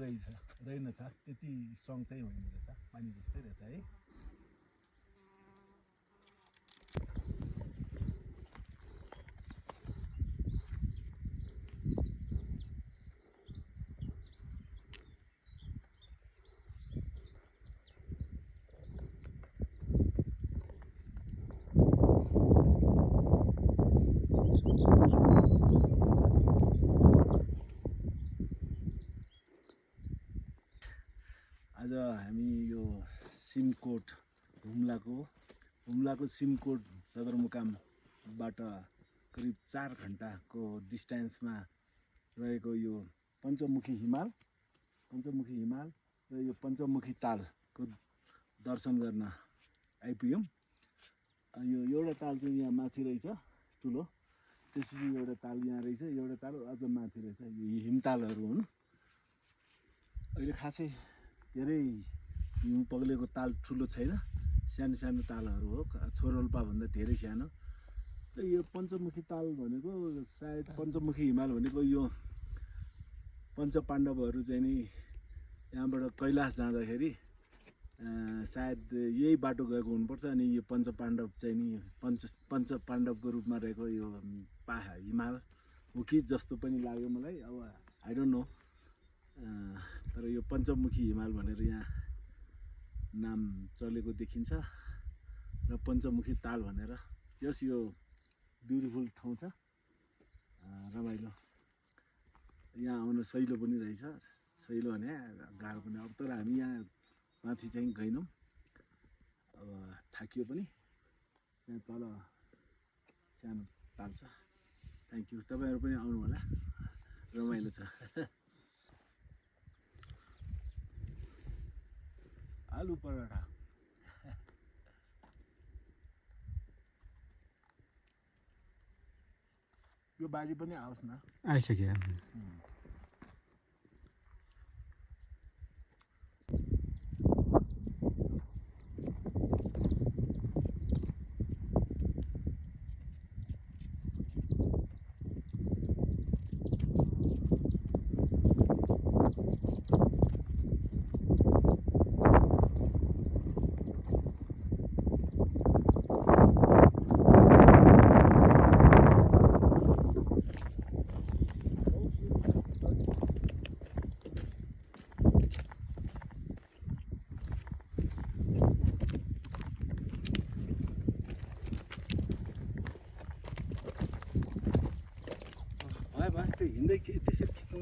रहेनछ त्यति स्ट्रङ चाहिँ होइन रहेछ पानी जस्तै रहेछ है आज हामी यो सिमकोट हुम्लाको सिमकोट सदरमुकामबाट करिब 4 घण्टाको डिस्टेन्समा रहेको यो पञ्चमुखी हिमाल र यो पञ्चमुखी तालको दर्शन गर्न आइपुग्यौँ। यो एउटा ताल चाहिँ यहाँ माथि रहेछ ठुलो, त्यसपछि एउटा ताल यहाँ रहेछ, एउटा ताल अझ माथि रहेछ। यो हिमतालहरू हुन्। अहिले खासै धेरै हिउँ पग्लेको ताल ठुलो छैन, सानो सानो तालहरू हो, छोरोल्पा भन्दा धेरै सानो। र यो पञ्चमुखी ताल भनेको सायद पञ्चमुखी हिमाल भनेको यो पञ्चपाण्डवहरू चाहिँ नि यहाँबाट कैलाश जाँदाखेरि सायद यही बाटो गएको हुनुपर्छ। अनि यो पञ्चपाण्डव चाहिँ नि पञ्चपाण्डवको रूपमा रहेको यो हिमाल हो कि जस्तो पनि लाग्यो मलाई। अब आई डोन्ट नो, तर यो पञ्चमुखी हिमाल भनेर यहाँ नाम चलेको देखिन्छ र पञ्चमुखी ताल भनेर। यस यो ब्युटिफुल ठाउँ छ, रमाइलो। यहाँ आउन सहिलो पनि रहेछ, सहिलो भने गाह्रो पनि। अब तर हामी यहाँ माथि चाहिँ गएनौँ, अब थाकियो पनि। यहाँ तल सानो ताल छ। थ्याङ्क यू, तपाईँहरू पनि आउनु होला, रमाइलो छ। आलु पराठा यो बाजी पनि आओस् न, आइसक्यो। हिँड्दै त्यसरी खिच्नु